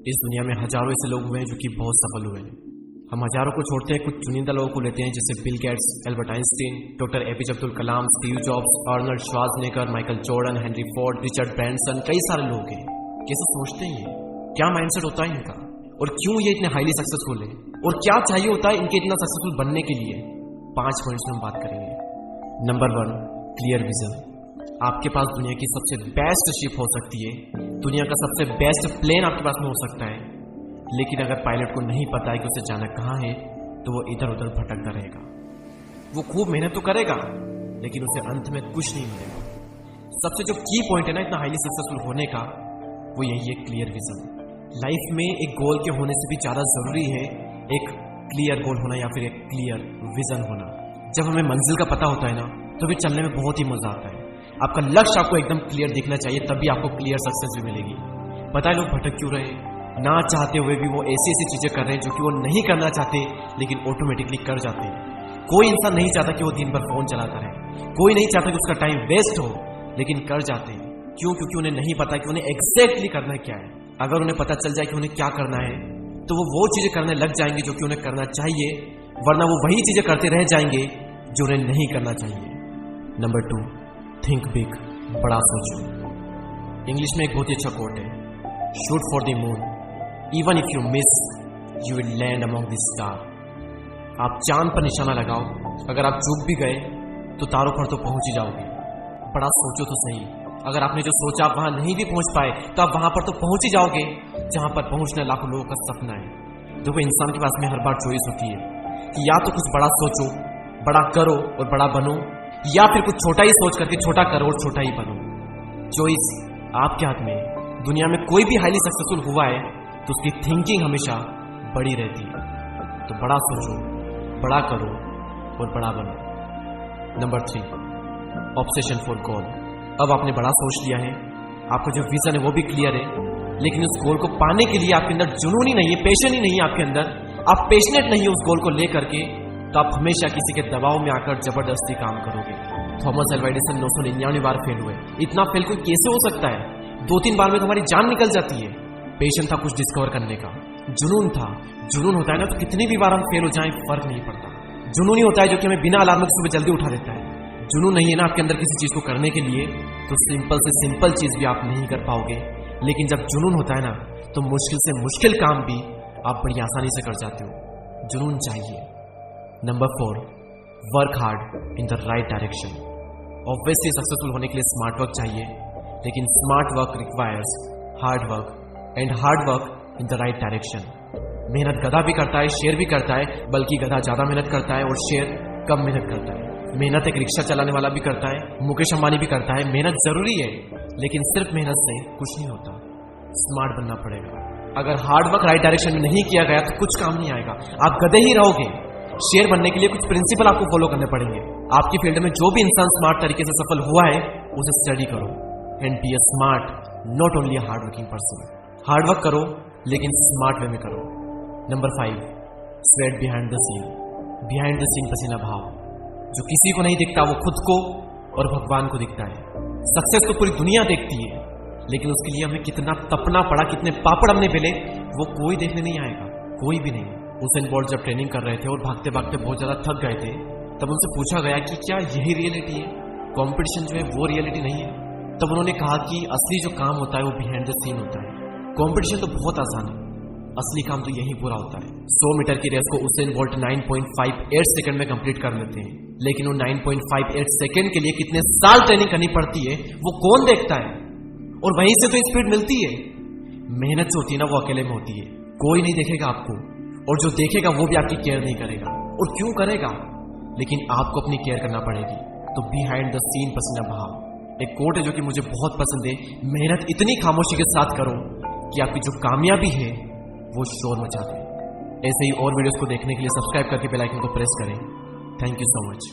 इस दुनिया में हजारों ऐसे लोग हुए हैं जो कि बहुत सफल हुए हैं। हम हजारों को छोड़ते हैं, कुछ चुनिंदा लोगों को लेते हैं, जैसे Bill Gates, Albert Einstein, doctor APJ Abdul Kalam, Steve Jobs, Arnold Schwarzenegger, Michael Jordan, Henry Ford, Richard Branson, कई सारे लोग हैं। कैसे सोचते हैं ये? क्या माइंडसेट होता है इनका? और क्यों ये इतने हाईली सक्सेसफुल है? और क्या चाहिए होता है इनके इतना सक्सेसफुल बनने के लिए? 5 पॉइंट्स में हम बात करेंगे। Number 1, clear vision. आपके पास दुनिया की सबसे बेस्ट शिप हो सकती है, दुनिया का सबसे बेस्ट प्लेन आपके पास में हो सकता है, लेकिन अगर पायलट को नहीं पता है कि उसे जाना कहाँ है, तो वो इधर उधर भटकता रहेगा। वो खूब मेहनत तो करेगा, लेकिन उसे अंत में कुछ नहीं मिलेगा। सबसे जो की पॉइंट है ना इतना हाईली सक्सेसफुल होने का, वो यही है क्लियर विजन। लाइफ में एक गोल के होने से भी ज्यादा जरूरी है एक क्लियर गोल होना या फिर एक क्लियर विजन होना। जब हमें मंजिल का पता होता है ना, तो भी चलने में बहुत ही मजा आता है। आपका लक्ष्य आपको एकदम क्लियर दिखना चाहिए, तभी आपको क्लियर सक्सेस भी मिलेगी। पता है लोग भटक क्यों रहे? ना चाहते हुए भी वो ऐसी ऐसी चीजें कर रहे हैं जो कि वो नहीं करना चाहते, लेकिन ऑटोमेटिकली कर जाते हैं। कोई इंसान नहीं चाहता कि वो दिन भर फोन चलाता रहे, कोई नहीं चाहता कि उसका टाइम वेस्ट हो, लेकिन कर जाते हैं। क्यों? क्योंकि उन्हें नहीं पता कि उन्हें एग्जैक्टली करना क्या है। अगर उन्हें पता चल जाए कि उन्हें क्या करना है, तो वो चीजें करने लग जाएंगे जो कि उन्हें करना चाहिए, वरना वो वही चीजें करते रह जाएंगे जो उन्हें नहीं करना चाहिए। Number 2, think big. बड़ा सोचो। इंग्लिश में एक बहुत ही अच्छा कोट है, shoot for the moon, even if you miss you will land among the star. आप चांद पर निशाना लगाओ, अगर आप चूक भी गए तो तारों पर तो पहुंच ही जाओगे। बड़ा सोचो तो सही। अगर आपने जो सोचा आप वहां नहीं भी पहुंच पाए, तो आप वहां पर तो पहुंच ही जाओगे जहां पर पहुंचना लाखों लोगों का सपना है। देखो, इंसान के पास में हर बार चॉइस होती है कि या तो कुछ बड़ा सोचो, बड़ा करो और बड़ा बनो, या फिर कुछ छोटा ही सोच करके छोटा करो और छोटा ही बनो। चॉइस आपके हाथ में है। दुनिया में कोई भी हाईली सक्सेसफुल हुआ है तो उसकी थिंकिंग हमेशा बड़ी रहती है। तो बड़ा सोचो, बड़ा करो और बड़ा बनो। नंबर 3, ऑब्सेशन फॉर गोल। अब आपने बड़ा सोच लिया है, आपका जो विजन है वो भी क्लियर है, लेकिन उस गोल को पाने के लिए आपके अंदर जुनून ही नहीं है, पैशन ही नहीं है आपके अंदर, आप पैशनेट नहीं है उस गोल को लेकर के, तो आप हमेशा किसी के दबाव में आकर जबरदस्ती काम करोगे। थॉमस अल्वा एडिसन 999 बार फेल हुए। इतना फेल कोई कैसे हो सकता है? 2-3 बार में तुम्हारी जान निकल जाती है। पैशन था कुछ डिस्कवर करने का, जुनून था। जुनून होता है ना, तो कितनी भी बार हम फेल हो जाएं फर्क नहीं पड़ता। जुनून ही होता है जो कि हमें बिना अलार्म के सुबह जल्दी उठा देता है। जुनून नहीं है ना आपके अंदर किसी चीज को करने के लिए, तो सिंपल से सिंपल चीज भी आप नहीं कर पाओगे। लेकिन जब जुनून होता है ना, तो मुश्किल से मुश्किल काम भी आप बड़ी आसानी से कर जाते हो। जुनून चाहिए। Number 4, work hard in the right direction. Obviously successful होने के लिए स्मार्ट वर्क चाहिए, लेकिन smart work requires hard work, and hard work in the right direction. मेहनत गधा भी करता है, शेर भी करता है, बल्कि गधा ज्यादा मेहनत करता है और शेर कम मेहनत करता है। मेहनत एक रिक्शा चलाने वाला भी करता है, मुकेश अंबानी भी करता है। मेहनत जरूरी है, लेकिन सिर्फ मेहनत से कुछ नहीं होता, स्मार्ट बनना पड़ेगा। अगर हार्ड वर्क राइट डायरेक्शन में नहीं किया गया तो कुछ काम नहीं आएगा, आप गधे ही रहोगे। शेयर बनने के लिए कुछ प्रिंसिपल आपको फॉलो करने पड़ेंगे। आपकी फील्ड में जो भी इंसान स्मार्ट तरीके से सफल हुआ है, उसे स्टडी करो and be a smart, not only a hard working person. Hard work करो, लेकिन स्मार्ट वे में करो। Number 5, sweat behind the scene. Behind the scene पसीना भाव। जो किसी को नहीं दिखता वो खुद को और भगवान को दिखता है। सक्सेस तो पूरी दुनिया देखती है, लेकिन उसके लिए हमें कितना तपना पड़ा, कितने पापड़ हमने बेले, वो कोई देखने नहीं आएगा, कोई भी नहीं। उसेन बोल्ट जब ट्रेनिंग कर रहे थे और भागते भागते बहुत ज्यादा थक गए थे, तब उनसे पूछा गया कि क्या यही रियलिटी है? कंपटीशन जो है वो रियलिटी नहीं है। तब उन्होंने कहा कि असली जो काम होता है वो बिहाइंड द सीन होता है। कंपटीशन तो बहुत आसान है, असली काम तो यही पूरा होता है। 100 मीटर की रेस को उसेन बोल्ट 9.58 सेकंड में कंप्लीट कर लेते हैं, लेकिन वो 9.58 सेकंड के लिए कितने साल ट्रेनिंग करनी पड़ती है वो कौन देखता है? और वहीं से तो स्पीड मिलती है। मेहनत जो होती है ना, वो अकेले में होती है, कोई नहीं देखेगा आपको, और जो देखेगा वो भी आपकी केयर नहीं करेगा। और क्यों करेगा? लेकिन आपको अपनी केयर करना पड़ेगी। तो बिहाइंड द सीन पसीना बहाओ। एक कोट है जो कि मुझे बहुत पसंद है, मेहनत इतनी खामोशी के साथ करो कि आपकी जो कामयाबी है वो शोर मचा दे। ऐसे ही और वीडियोस को देखने के लिए सब्सक्राइब करके बेल आइकन को प्रेस करें। Thank you so much.